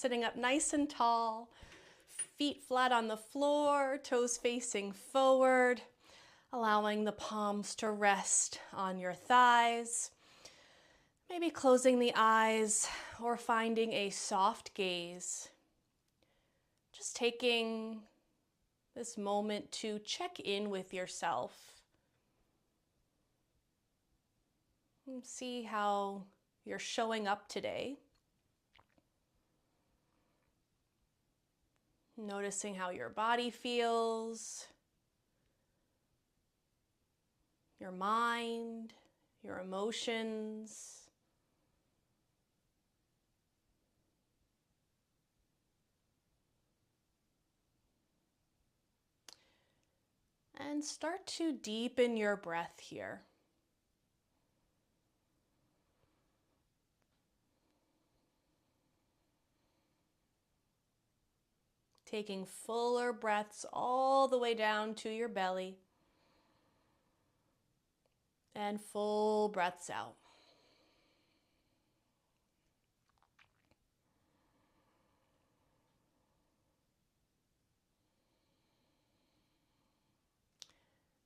sitting up nice and tall, feet flat on the floor, toes facing forward, allowing the palms to rest on your thighs. Maybe closing the eyes or finding a soft gaze. Just taking this moment to check in with yourself. And see how you're showing up today. Noticing how your body feels, your mind, your emotions. And start to deepen your breath here. Taking fuller breaths all the way down to your belly. And full breaths out.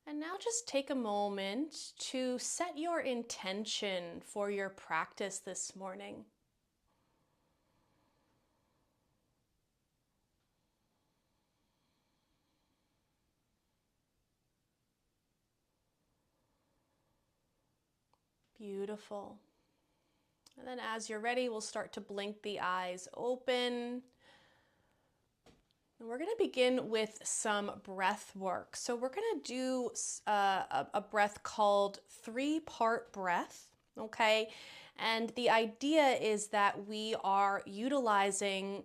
And now just take a moment to set your intention for your practice this morning. Beautiful. And then as you're ready, we'll start to blink the eyes open. And we're going to begin with some breath work. So we're going to do a breath called 3-part breath, okay? And the idea is that we are utilizing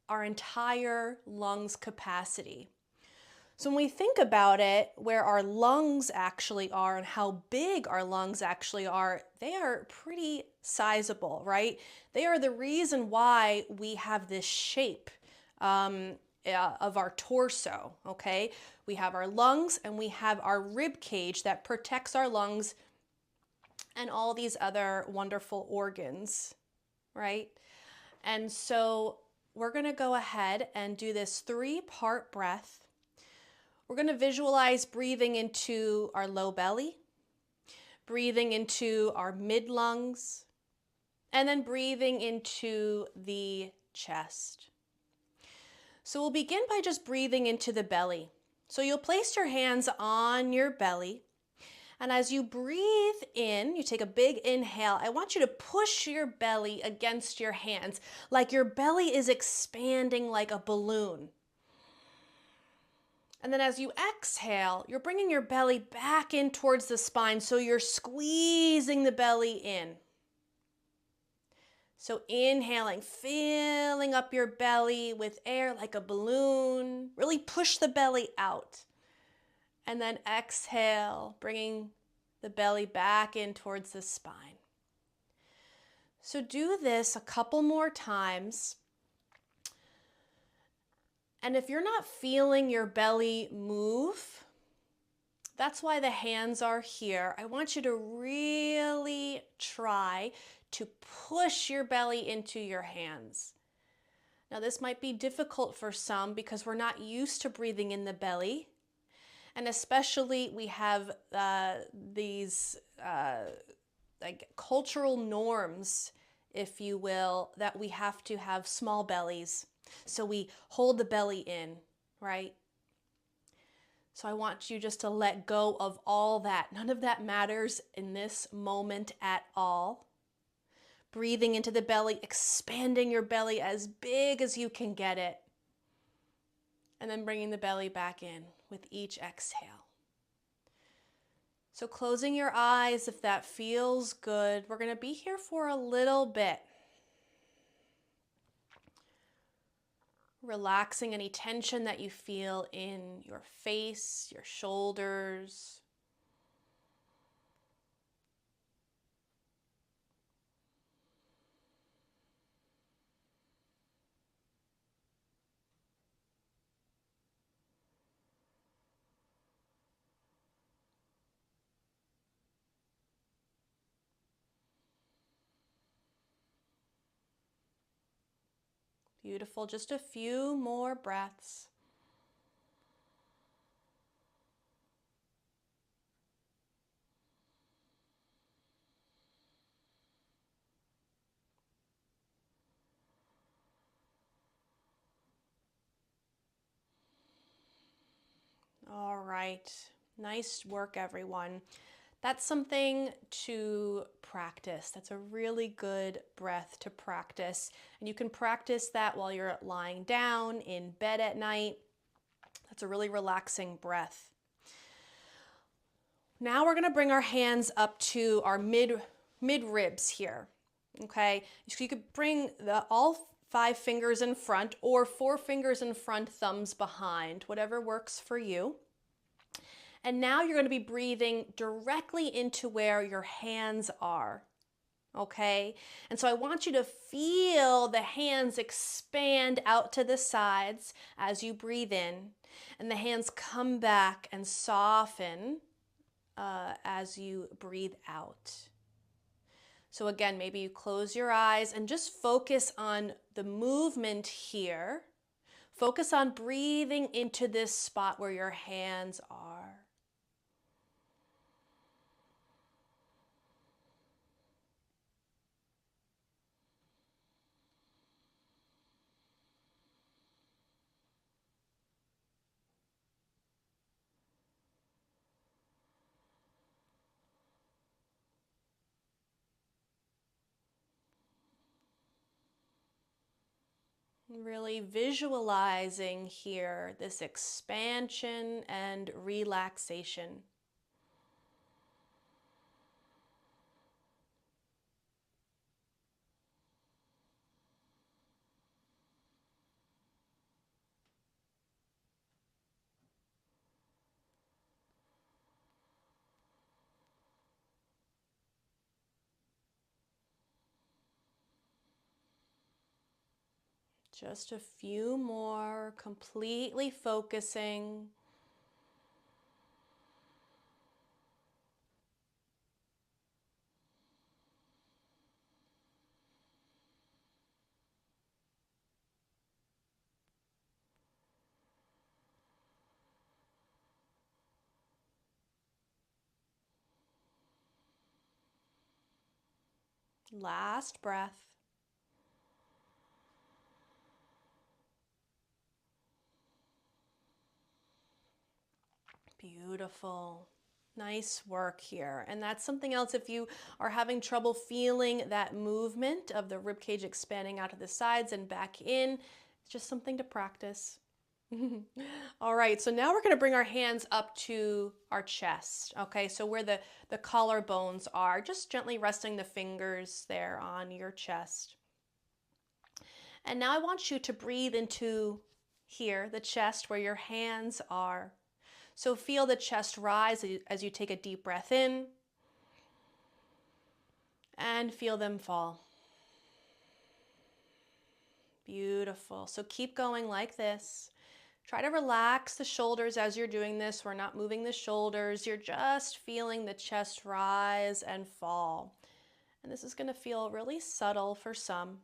our entire lungs capacity. So when we think about it, where our lungs actually are and how big our lungs actually are, they are pretty sizable, right? They are the reason why we have this shape of our torso, okay? We have our lungs and we have our rib cage that protects our lungs and all these other wonderful organs, right? And so we're gonna go ahead and do this 3-part breath. We're going to visualize breathing into our low belly, breathing into our mid lungs, and then breathing into the chest. So we'll begin by just breathing into the belly. So you'll place your hands on your belly, and as you breathe in, you take a big inhale. I want you to push your belly against your hands, like your belly is expanding like a balloon. And then as you exhale, you're bringing your belly back in towards the spine, so you're squeezing the belly in. So inhaling, filling up your belly with air like a balloon. Really push the belly out. And then exhale, bringing the belly back in towards the spine. So do this a couple more times. And if you're not feeling your belly move, that's why the hands are here. I want you to really try to push your belly into your hands. Now this might be difficult for some because we're not used to breathing in the belly. And especially we have these like cultural norms, if you will, that we have to have small bellies. So we hold the belly in, right? So I want you just to let go of all that. None of that matters in this moment at all. Breathing into the belly, expanding your belly as big as you can get it. And then bringing the belly back in with each exhale. So closing your eyes if that feels good. We're going to be here for a little bit. Relaxing any tension that you feel in your face, your shoulders. Beautiful. Just a few more breaths. All right. Nice work, everyone. That's something to practice. That's a really good breath to practice. And you can practice that while you're lying down in bed at night. That's a really relaxing breath. Now we're going to bring our hands up to our mid ribs here. Okay? So you could bring all 5 fingers in front or 4 fingers in front, thumbs behind, whatever works for you. And now you're going to be breathing directly into where your hands are. Okay? And so I want you to feel the hands expand out to the sides as you breathe in, and the hands come back and soften as you breathe out. So again, maybe you close your eyes and just focus on the movement here. Focus on breathing into this spot where your hands are. Really visualizing here this expansion and relaxation. Just a few more, completely focusing. Last breath. Beautiful. Nice work here. And that's something else, if you are having trouble feeling that movement of the ribcage expanding out to the sides and back in, it's just something to practice. All right, so now we're going to bring our hands up to our chest. Okay, so where the collarbones are, just gently resting the fingers there on your chest. And now I want you to breathe into here, the chest where your hands are. So feel the chest rise as you take a deep breath in and feel them fall. Beautiful. So keep going like this. Try to relax the shoulders as you're doing this. We're not moving the shoulders. You're just feeling the chest rise and fall. And this is going to feel really subtle for some.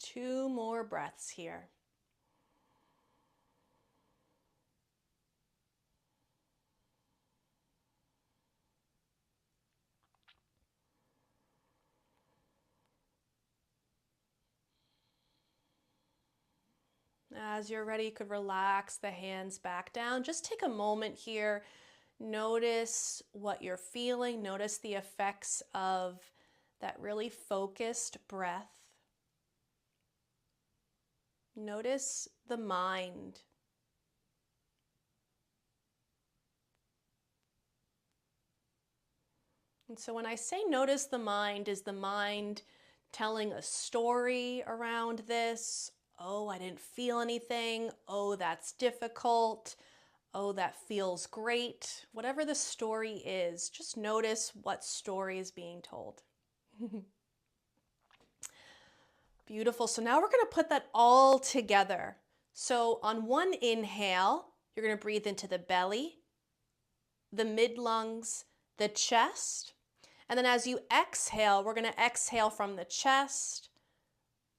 Two more breaths here. As you're ready, you could relax the hands back down. Just take a moment here. Notice what you're feeling. Notice the effects of that really focused breath. Notice the mind. And so when I say notice the mind, is the mind telling a story around this? Oh, I didn't feel anything. Oh, that's difficult. Oh, that feels great. Whatever the story is, just notice what story is being told. Beautiful. So now we're going to put that all together. So on one inhale, you're going to breathe into the belly, the mid lungs, the chest. And then as you exhale, we're going to exhale from the chest,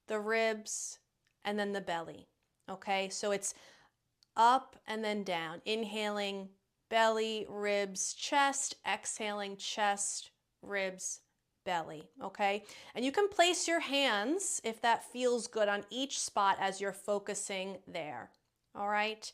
the ribs, and then the belly. Okay, so it's up and then down. Inhaling, belly, ribs, chest. Exhaling, chest, ribs, belly. Okay, and you can place your hands, if that feels good, on each spot as you're focusing there. All right,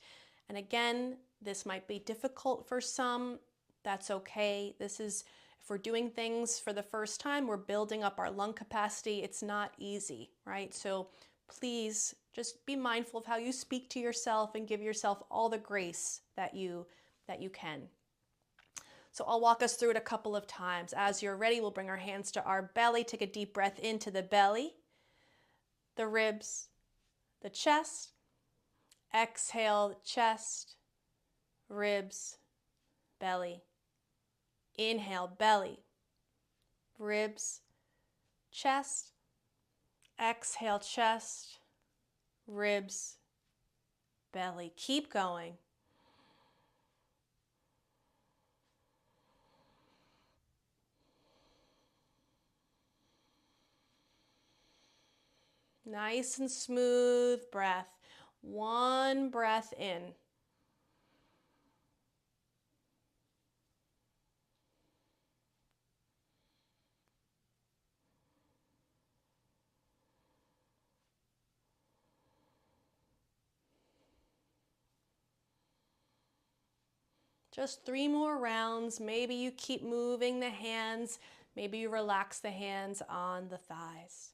and again, this might be difficult for some. That's okay. This is, if we're doing things for the first time, we're building up our lung capacity. It's not easy, right? So please just be mindful of how you speak to yourself and give yourself all the grace that you can. So I'll walk us through it a couple of times. As you're ready, we'll bring our hands to our belly. Take a deep breath into the belly, the ribs, the chest. Exhale, the chest, ribs, belly. Inhale, belly, ribs, chest. Exhale, chest, ribs, belly. Keep going. Nice and smooth breath. One breath in. Just 3 more rounds. Maybe you keep moving the hands. Maybe you relax the hands on the thighs.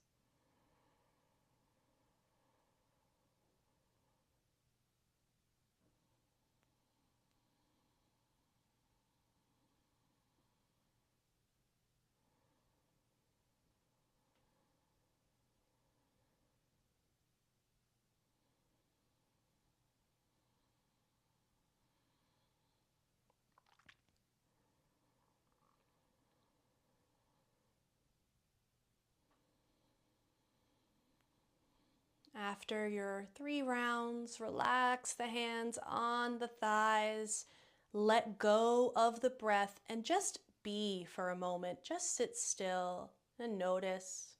After your 3 rounds, relax the hands on the thighs. Let go of the breath and just be for a moment. Just sit still and notice.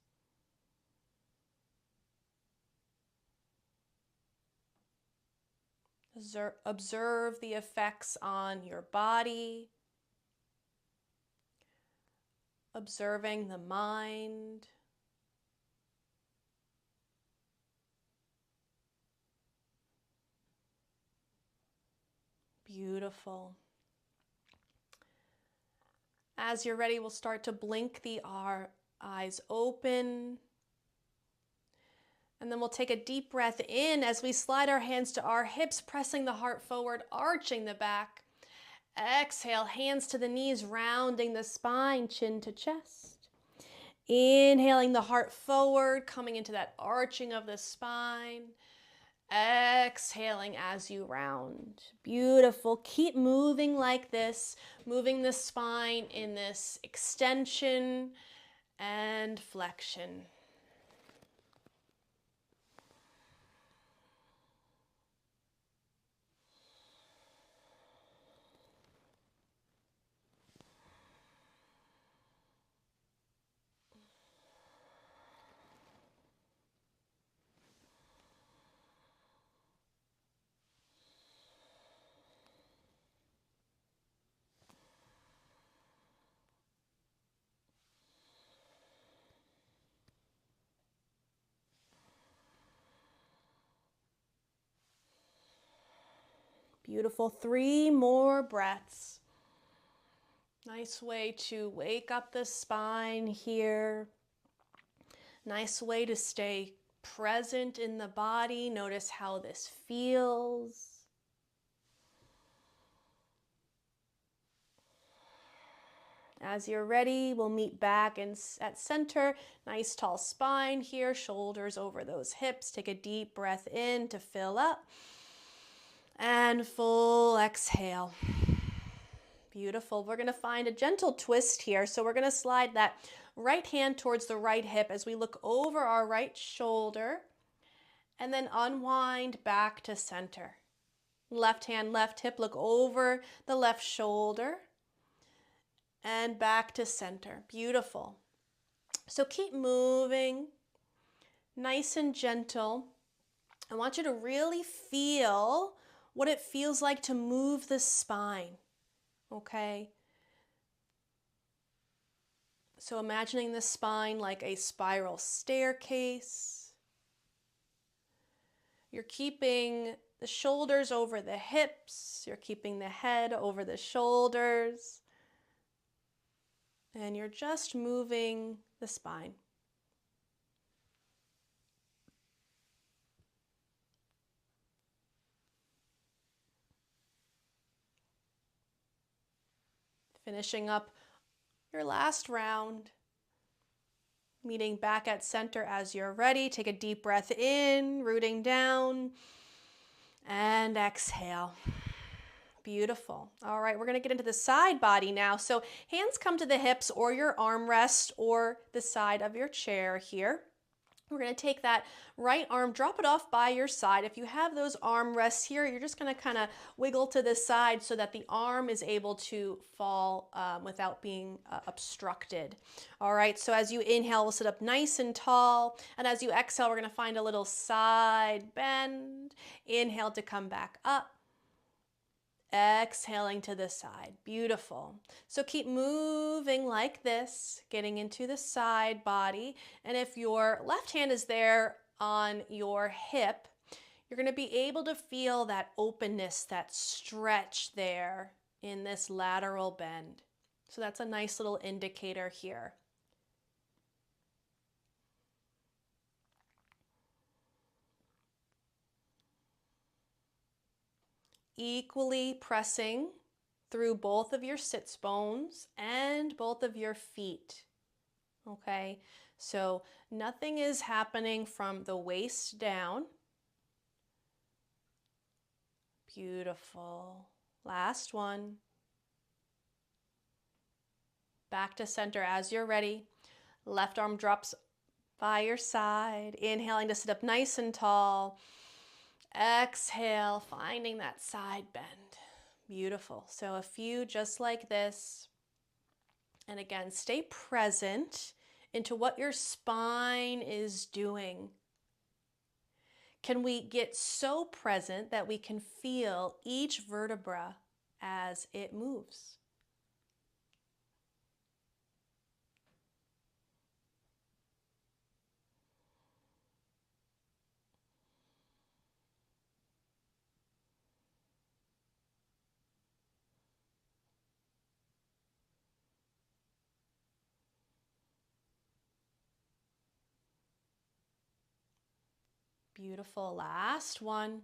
Observe the effects on your body, observing the mind. Beautiful. As you're ready, we'll start to blink the eyes open. And then we'll take a deep breath in as we slide our hands to our hips, pressing the heart forward, arching the back. Exhale, hands to the knees, rounding the spine, chin to chest. Inhaling the heart forward, coming into that arching of the spine. Exhaling as you round. Beautiful. Keep moving like this, moving the spine in this extension and flexion. Beautiful. 3 more breaths. Nice way to wake up the spine here. Nice way to stay present in the body. Notice how this feels. As you're ready, we'll meet back at center. Nice tall spine here, shoulders over those hips. Take a deep breath in to fill up. And full exhale. Beautiful. We're going to find a gentle twist here. So we're going to slide that right hand towards the right hip as we look over our right shoulder and then unwind back to center. Left hand, left hip, look over the left shoulder and back to center. Beautiful. So keep moving, nice and gentle. I want you to really feel what it feels like to move the spine, okay? So imagining the spine like a spiral staircase. You're keeping the shoulders over the hips. You're keeping the head over the shoulders. And you're just moving the spine. Finishing up your last round. Meeting back at center as you're ready. Take a deep breath in, rooting down, and exhale. Beautiful. All right, we're going to get into the side body now. So hands come to the hips or your armrest or the side of your chair here. We're going to take that right arm, drop it off by your side. If you have those arm rests here, you're just going to kind of wiggle to the side so that the arm is able to fall without being obstructed. All right, so as you inhale, we'll sit up nice and tall. And as you exhale, we're going to find a little side bend. Inhale to come back up. Exhaling to the side. Beautiful. So keep moving like this, getting into the side body. And if your left hand is there on your hip, you're going to be able to feel that openness, that stretch there in this lateral bend. So that's a nice little indicator here. Equally pressing through both of your sits bones and both of your feet. Okay, so nothing is happening from the waist down. Beautiful. Last one. Back to center as you're ready. Left arm drops by your side. Inhaling to sit up nice and tall. Exhale, finding that side bend. Beautiful. So a few just like this. And again, stay present into what your spine is doing. Can we get so present that we can feel each vertebra as it moves? Beautiful. Last one.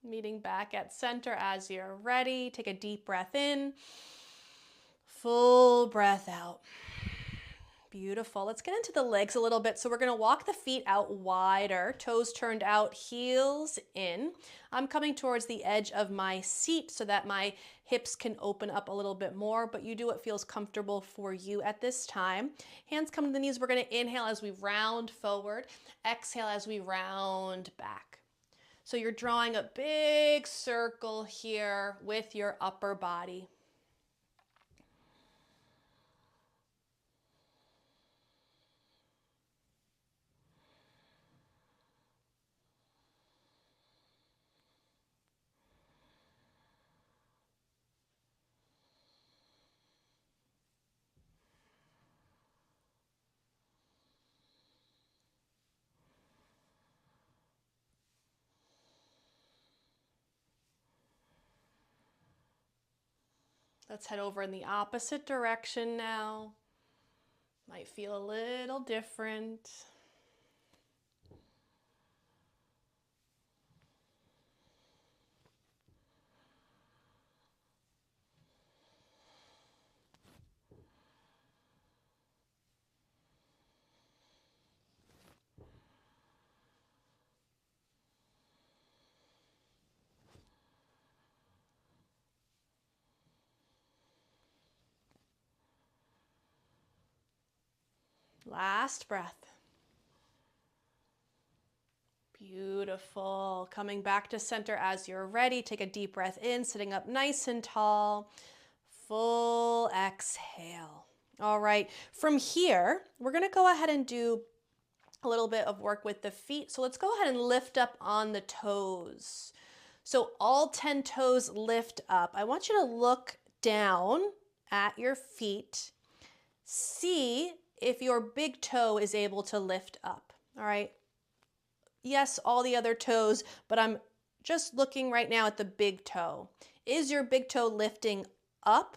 Meeting back at center as you're ready. Take a deep breath in. Full breath out. Beautiful. Let's get into the legs a little bit. So we're going to walk the feet out wider, toes turned out, heels in. I'm coming towards the edge of my seat so that my hips can open up a little bit more, but you do what feels comfortable for you at this time. Hands come to the knees. We're going to inhale as we round forward, exhale as we round back. So you're drawing a big circle here with your upper body. Let's head over in the opposite direction now. Might feel a little different. Last breath. Beautiful. Coming back to center as you're ready. Take a deep breath in, sitting up nice and tall. Full exhale. All right. From here, we're going to go ahead and do a little bit of work with the feet. So let's go ahead and lift up on the toes. So all 10 toes lift up. I want you to look down at your feet. See if your big toe is able to lift up. All right. Yes, all the other toes, but I'm just looking right now at the big toe. Is your big toe lifting up?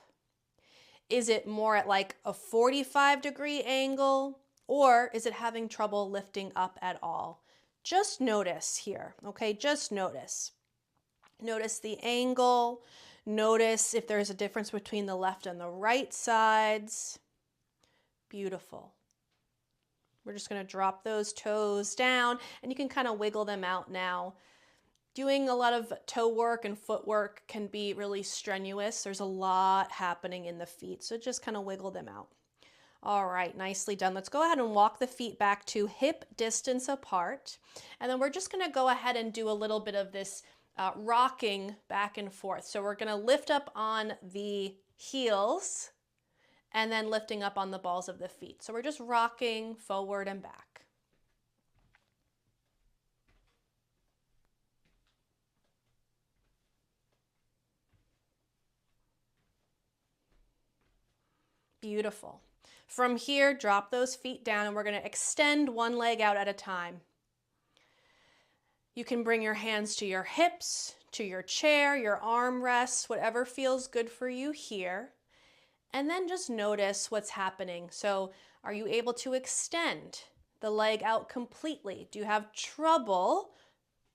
Is it more at like a 45-degree angle? Or is it having trouble lifting up at all? Just notice here, okay? Just notice. Notice the angle. Notice if there's a difference between the left and the right sides. Beautiful. We're just going to drop those toes down, and you can kind of wiggle them out now. Doing a lot of toe work and footwork can be really strenuous. There's a lot happening in the feet, so just kind of wiggle them out. All right, nicely done. Let's go ahead and walk the feet back to hip distance apart. And then we're just going to go ahead and do a little bit of this rocking back and forth. So we're going to lift up on the heels and then lifting up on the balls of the feet. So we're just rocking forward and back. Beautiful. From here, drop those feet down, and we're going to extend one leg out at a time. You can bring your hands to your hips, to your chair, your armrests, whatever feels good for you here. And then just notice what's happening. So are you able to extend the leg out completely? Do you have trouble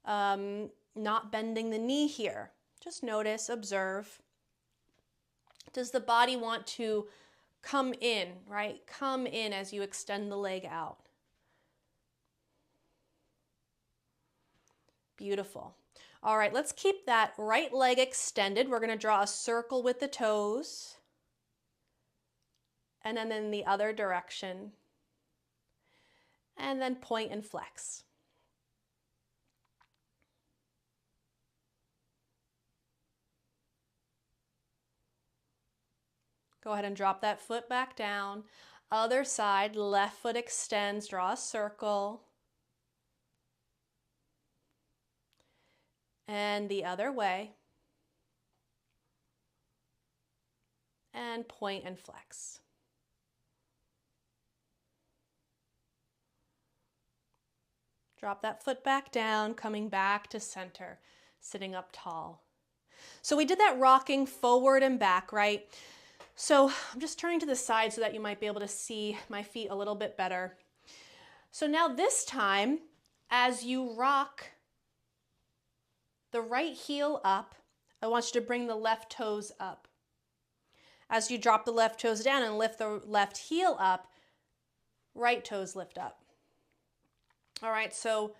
not bending the knee here? Just notice, observe. Does the body want to come in, right? Come in as you extend the leg out. Beautiful. All right, let's keep that right leg extended. We're going to draw a circle with the toes. And then in the other direction. And then point and flex. Go ahead and drop that foot back down. Other side, left foot extends, draw a circle. And the other way. And point and flex. Drop that foot back down, coming back to center, sitting up tall. So we did that rocking forward and back, right? So I'm just turning to the side so that you might be able to see my feet a little bit better. So now this time, as you rock the right heel up, I want you to bring the left toes up. As you drop the left toes down and lift the left heel up, right toes lift up. All right, so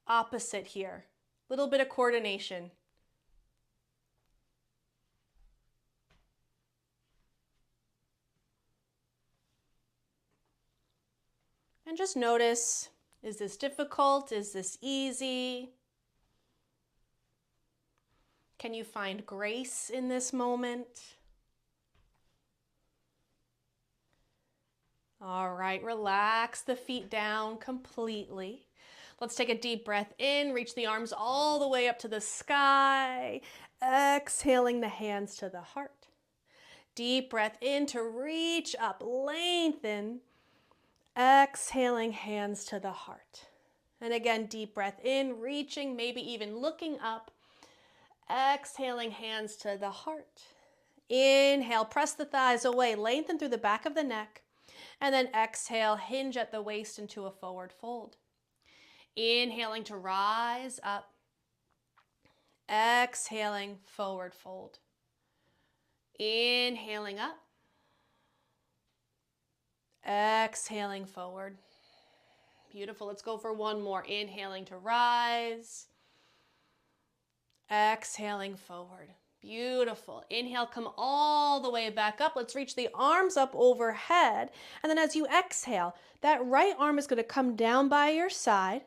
opposite here. A little bit of coordination. And just notice, is this difficult? Is this easy? Can you find grace in this moment? All right, relax the feet down completely. Let's take a deep breath in, reach the arms all the way up to the sky, exhaling the hands to the heart. Deep breath in to reach up, lengthen. Exhaling, hands to the heart. And again, deep breath in, reaching, maybe even looking up. Exhaling, hands to the heart. Inhale, press the thighs away, lengthen through the back of the neck. And then exhale, hinge at the waist into a forward fold. Inhaling to rise up. Exhaling, forward fold. Inhaling up. Exhaling forward. Beautiful. Let's go for one more. Inhaling to rise. Exhaling forward. Beautiful. Inhale, come all the way back up. Let's reach the arms up overhead. And then as you exhale, that right arm is going to come down by your side,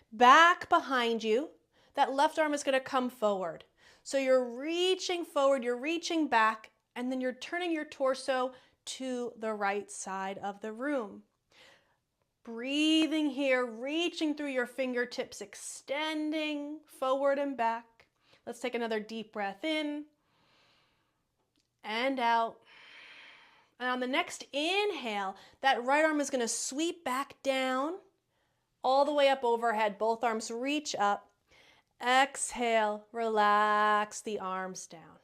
back behind you. That left arm is going to come forward. So you're reaching forward, you're reaching back, and then you're turning your torso to the right side of the room. Breathing here, reaching through your fingertips, extending forward and back. Let's take another deep breath in and out. And on the next inhale, that right arm is going to sweep back down all the way up overhead. Both arms reach up. Exhale, relax the arms down.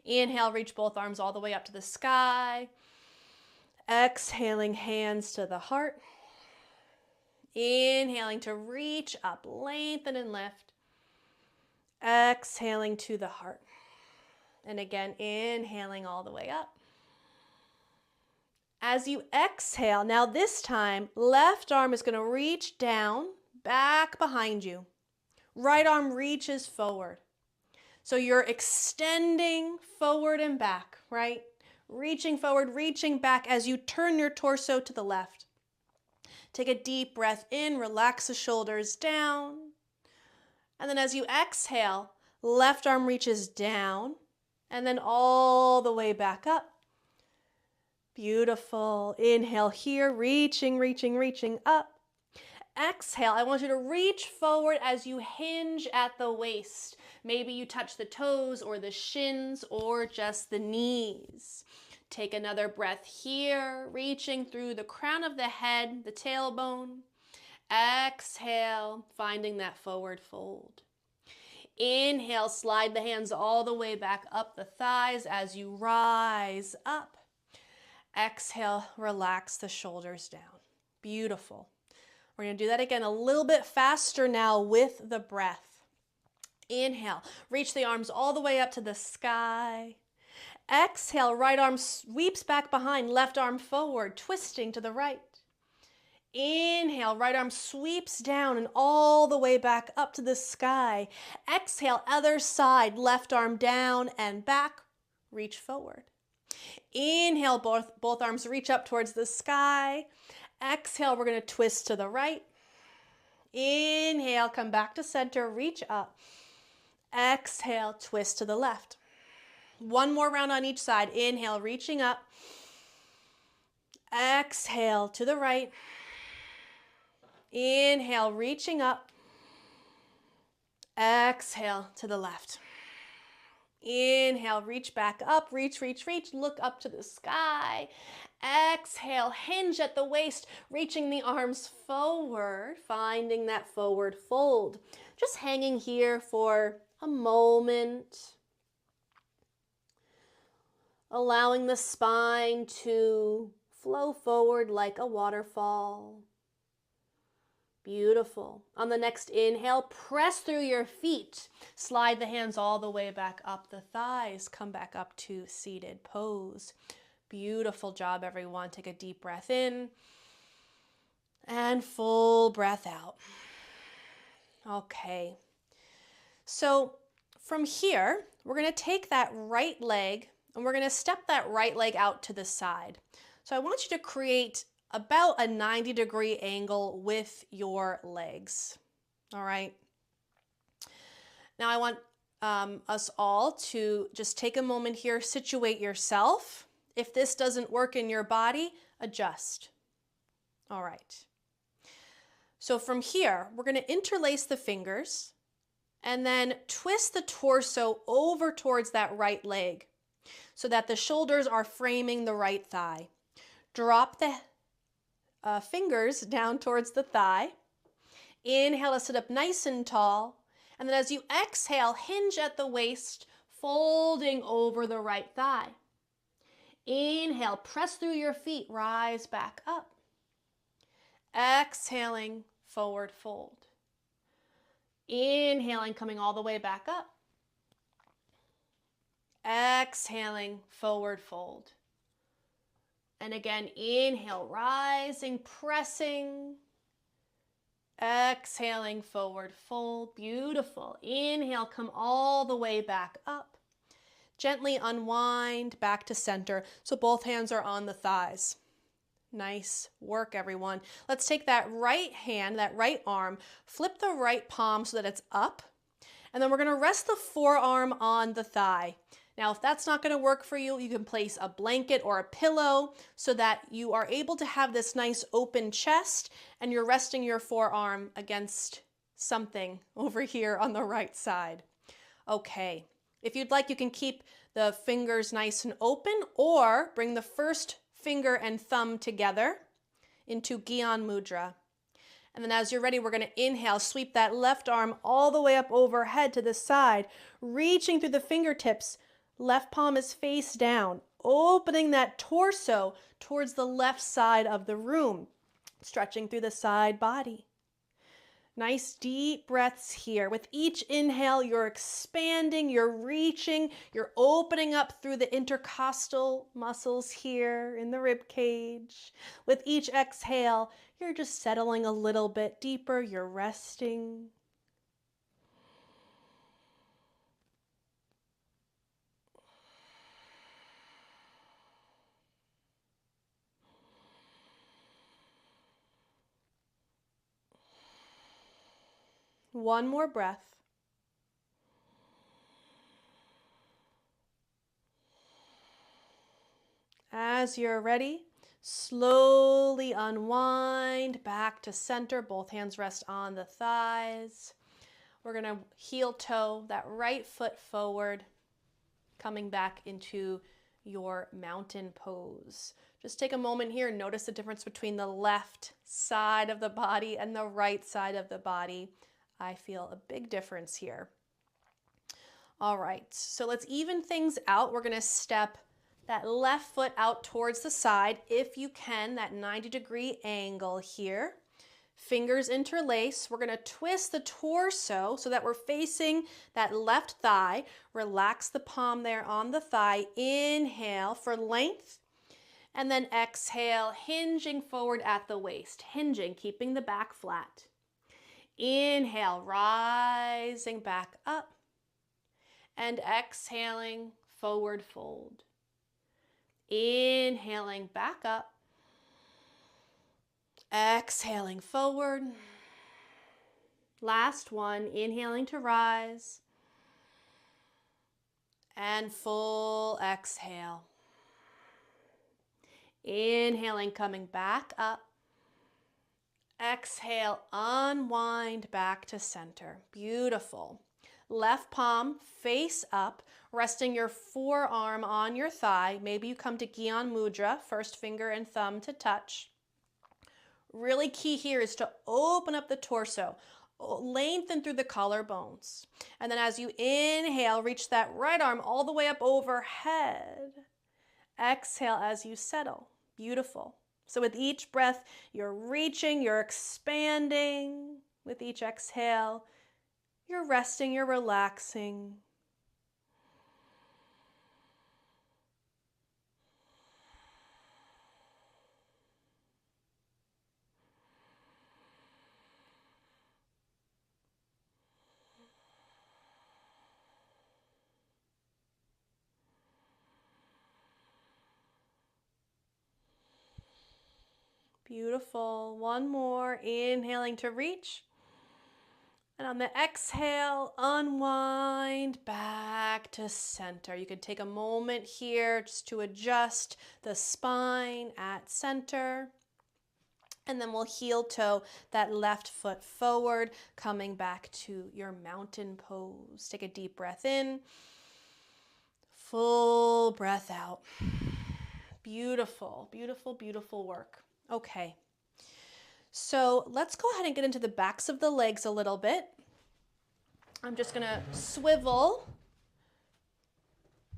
Inhale, reach both arms all the way up to the sky. Exhaling, hands to the heart. Inhaling to reach up, lengthen and lift. Exhaling to the heart. And again, inhaling all the way up. As you exhale, now this time, left arm is going to reach down, back behind you. Right arm reaches forward. So you're extending forward and back, right? Reaching forward, reaching back as you turn your torso to the left. Take a deep breath in, relax the shoulders down. And then as you exhale, left arm reaches down and then all the way back up. Beautiful. Inhale here, reaching, reaching, reaching up. Exhale, I want you to reach forward as you hinge at the waist. Maybe you touch the toes or the shins or just the knees. Take another breath here, reaching through the crown of the head, the tailbone. Exhale, finding that forward fold. Inhale, slide the hands all the way back up the thighs as you rise up. Exhale, relax the shoulders down. Beautiful. We're going to do that again a little bit faster now with the breath. Inhale, reach the arms all the way up to the sky. Exhale, right arm sweeps back behind, left arm forward, twisting to the right. Inhale, right arm sweeps down and all the way back up to the sky. Exhale, other side, left arm down and back, reach forward. Inhale, both arms reach up towards the sky. Exhale, we're going to twist to the right. Inhale, come back to center, reach up. Exhale, twist to the left. One more round on each side. Inhale, reaching up. Exhale to the right. Inhale, reaching up. Exhale to the left. Inhale, reach back up, reach, reach, reach, look up to the sky. Exhale, hinge at the waist, reaching the arms forward, finding that forward fold. Just hanging here for a moment. Allowing the spine to flow forward like a waterfall. Beautiful. On the next inhale, press through your feet. Slide the hands all the way back up the thighs. Come back up to seated pose. Beautiful job, everyone. Take a deep breath in and full breath out. Okay. So from here, we're going to take that right leg and we're going to step that right leg out to the side. So I want you to create about a 90-degree angle with your legs. All right. Now I want us all to just take a moment here, situate yourself. If this doesn't work in your body, adjust. All right. So from here, we're going to interlace the fingers and then twist the torso over towards that right leg so that the shoulders are framing the right thigh. Drop the fingers down towards the thigh. Inhale to sit up nice and tall. And then as you exhale, hinge at the waist, folding over the right thigh. Inhale, press through your feet, rise back up. Exhaling, forward fold. Inhaling, coming all the way back up. Exhaling, forward fold. And again, inhale, rising, pressing. Exhaling, forward fold. Beautiful. Inhale, come all the way back up. Gently unwind back to center. So both hands are on the thighs. Nice work, everyone. Let's take that right hand, that right arm, flip the right palm so that it's up. And then we're going to rest the forearm on the thigh. Now, if that's not going to work for you, you can place a blanket or a pillow so that you are able to have this nice open chest and you're resting your forearm against something over here on the right side. Okay, if you'd like, you can keep the fingers nice and open or bring the first finger and thumb together into Gyan Mudra. And then as you're ready, we're going to inhale, sweep that left arm all the way up overhead to the side, reaching through the fingertips. Left palm is face down, opening that torso towards the left side of the room, stretching through the side body. Nice deep breaths here. With each inhale, you're expanding, you're reaching, you're opening up through the intercostal muscles here in the rib cage. With each exhale, you're just settling a little bit deeper, you're resting. One more breath. As you're ready, slowly unwind back to center. Both hands rest on the thighs. We're going to heel toe that right foot forward, coming back into your mountain pose. Just take a moment here and notice the difference between the left side of the body and the right side of the body. I feel a big difference here. All right, so let's even things out. We're going to step that left foot out towards the side, if you can, that 90-degree angle here. Fingers interlace. We're going to twist the torso so that we're facing that left thigh. Relax the palm there on the thigh. Inhale for length. And then exhale, hinging forward at the waist. Hinging, keeping the back flat. Inhale, rising back up. And exhaling, forward fold. Inhaling back up. Exhaling forward. Last one, inhaling to rise. And full exhale. Inhaling, coming back up. Exhale, unwind back to center. Beautiful. Left palm face up, resting your forearm on your thigh. Maybe you come to Gyan Mudra, first finger and thumb to touch. Really key here is to open up the torso, lengthen through the collarbones. And then as you inhale, reach that right arm all the way up overhead. Exhale as you settle. Beautiful. So with each breath, you're reaching, you're expanding. With each exhale, you're resting, you're relaxing. Beautiful. One more. Inhaling to reach. And on the exhale, unwind back to center. You can take a moment here just to adjust the spine at center. And then we'll heel toe that left foot forward, coming back to your mountain pose. Take a deep breath in. Full breath out. Beautiful, beautiful, beautiful work. Okay. So let's go ahead and get into the backs of the legs a little bit. I'm just going to swivel.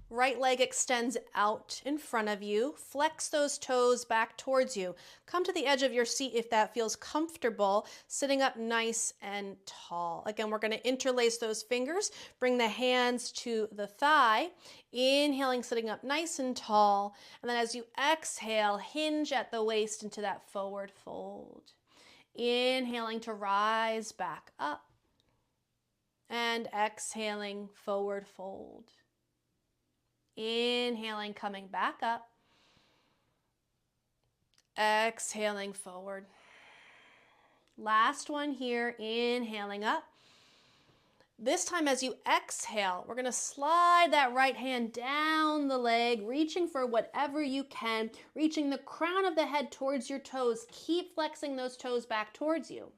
Right leg extends out in front of you. Flex those toes back towards you. Come to the edge of your seat if that feels comfortable, sitting up nice and tall. Again, we're going to interlace those fingers. Bring the hands to the thigh. Inhaling, sitting up nice and tall. And then as you exhale, hinge at the waist into that forward fold. Inhaling to rise back up. And exhaling, forward fold. Inhaling, coming back up. Exhaling forward. Last one here, inhaling up. This time as you exhale, we're going to slide that right hand down the leg, reaching for whatever you can, reaching the crown of the head towards your toes. Keep flexing those toes back towards you.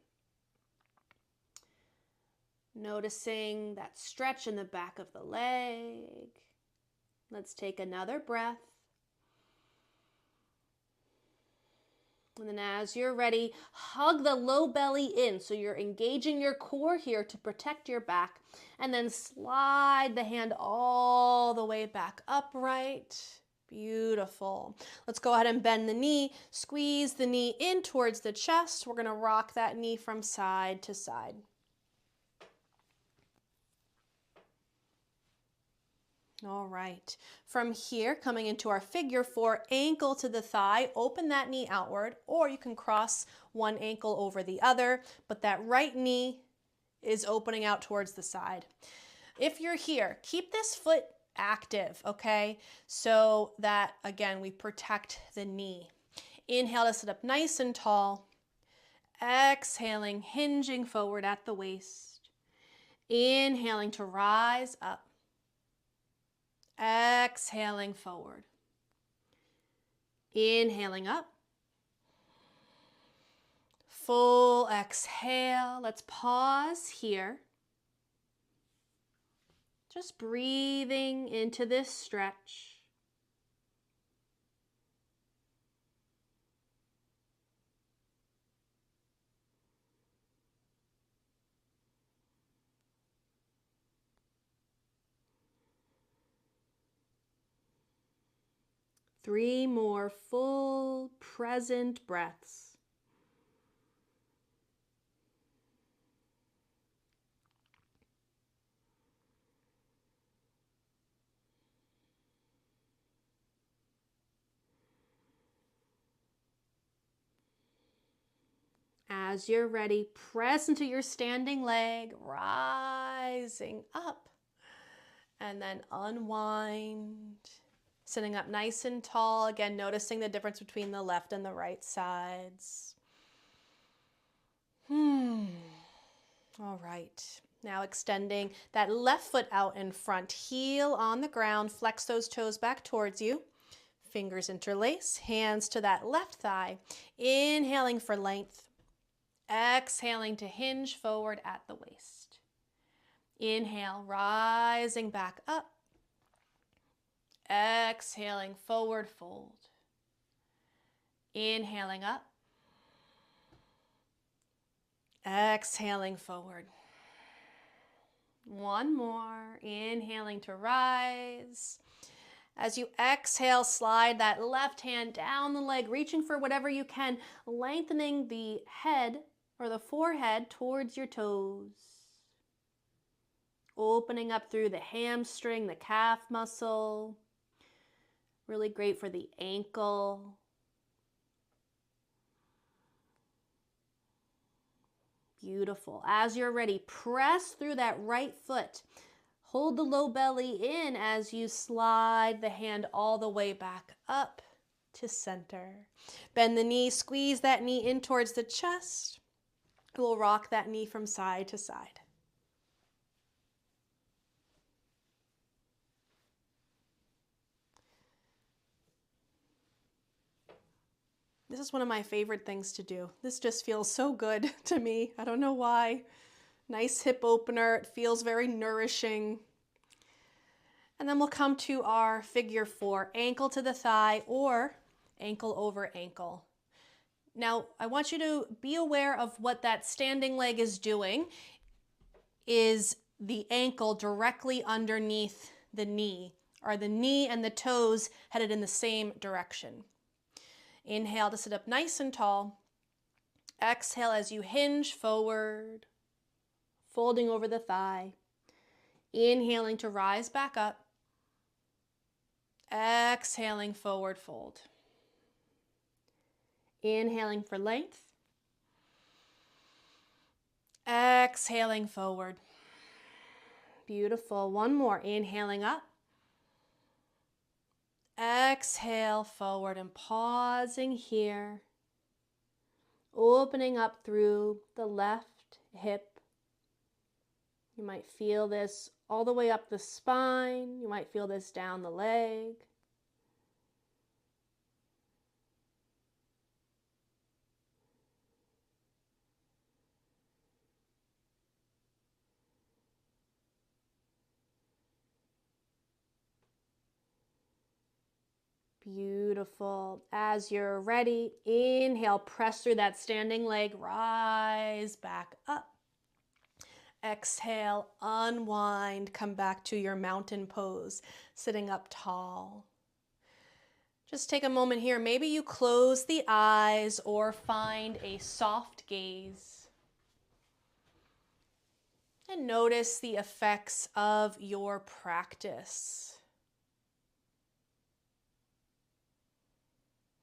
Noticing that stretch in the back of the leg. Let's take another breath. And then as you're ready, hug the low belly in. So you're engaging your core here to protect your back. And then slide the hand all the way back upright. Beautiful. Let's go ahead and bend the knee. Squeeze the knee in towards the chest. We're going to rock that knee from side to side. All right, from here, coming into our figure four, ankle to the thigh, open that knee outward, or you can cross one ankle over the other, but that right knee is opening out towards the side. If you're here, keep this foot active, okay? So that, again, we protect the knee. Inhale to sit up nice and tall. Exhaling, hinging forward at the waist. Inhaling to rise up. Exhaling forward. Inhaling up. Full exhale. Let's pause here. Just breathing into this stretch. Three more full present breaths. As you're ready, press into your standing leg, rising up, and then unwind. Sitting up nice and tall, again, noticing the difference between the left and the right sides. All right, now extending that left foot out in front, heel on the ground, flex those toes back towards you. Fingers interlace, hands to that left thigh. Inhaling for length, exhaling to hinge forward at the waist. Inhale, rising back up. Exhaling, forward fold. Inhaling up. Exhaling forward. One more. Inhaling to rise. As you exhale, slide that left hand down the leg, reaching for whatever you can, lengthening the head or the forehead towards your toes. Opening up through the hamstring, the calf muscle. Really great for the ankle. Beautiful. As you're ready, press through that right foot. Hold the low belly in as you slide the hand all the way back up to center. Bend the knee, squeeze that knee in towards the chest. We'll rock that knee from side to side. This is one of my favorite things to do. This just feels so good to me. I don't know why. Nice hip opener. It feels very nourishing. And then we'll come to our figure four, ankle to the thigh or ankle over ankle. Now, I want you to be aware of what that standing leg is doing. Is the ankle directly underneath the knee? Are the knee and the toes headed in the same direction? Inhale to sit up nice and tall. Exhale as you hinge forward, folding over the thigh. Inhaling to rise back up. Exhaling, forward fold. Inhaling for length. Exhaling forward. Beautiful. One more. Inhaling up. Exhale forward and pausing here. Opening up through the left hip. You might feel this all the way up the spine. You might feel this down the leg. Beautiful. As you're ready, inhale, press through that standing leg, rise back up. Exhale, unwind, come back to your mountain pose, sitting up tall. Just take a moment here. Maybe you close the eyes or find a soft gaze. And notice the effects of your practice.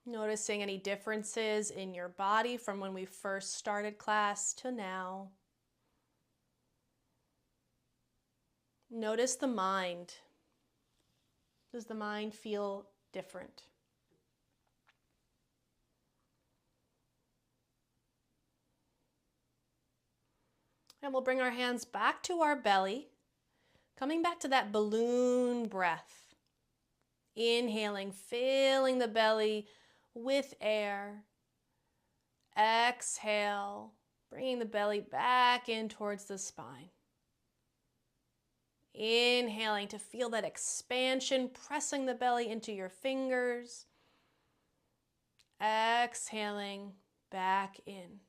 Noticing any differences in your body from when we first started class to now. Notice the mind. Does the mind feel different? And we'll bring our hands back to our belly, coming back to that balloon breath. Inhaling, filling the belly with air. Exhale, bringing the belly back in towards the spine. Inhaling to feel that expansion, pressing the belly into your fingers. Exhaling back in.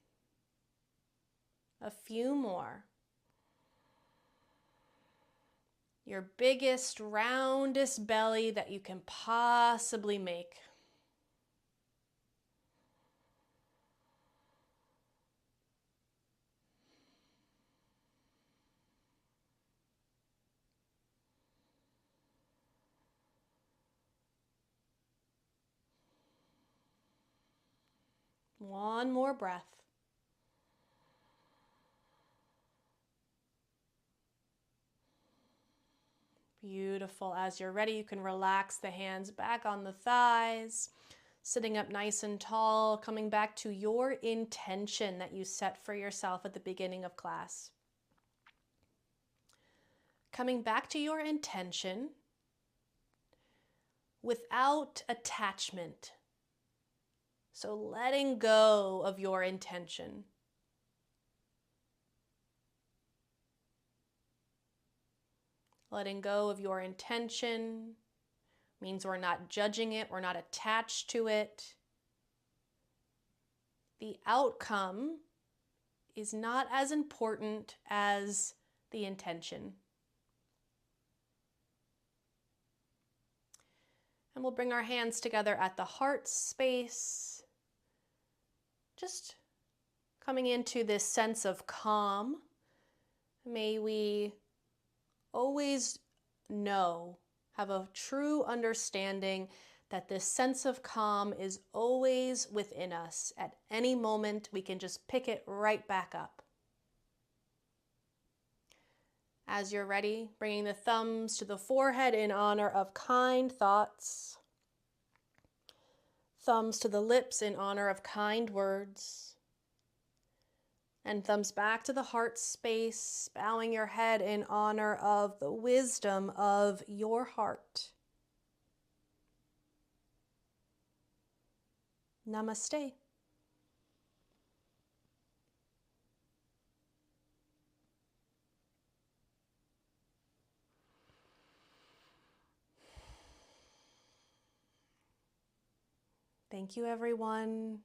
A few more. Your biggest, roundest belly that you can possibly make. One more breath. Beautiful. As you're ready, you can relax the hands back on the thighs, sitting up nice and tall, coming back to your intention that you set for yourself at the beginning of class. Coming back to your intention without attachment. So letting go of your intention. Letting go of your intention means we're not judging it, we're not attached to it. The outcome is not as important as the intention. And we'll bring our hands together at the heart space. Just coming into this sense of calm. May we always know, have a true understanding that this sense of calm is always within us. At any moment, we can just pick it right back up. As you're ready, bringing the thumbs to the forehead in honor of kind thoughts. Thumbs to the lips in honor of kind words. And thumbs back to the heart space, bowing your head in honor of the wisdom of your heart. Namaste. Thank you, everyone.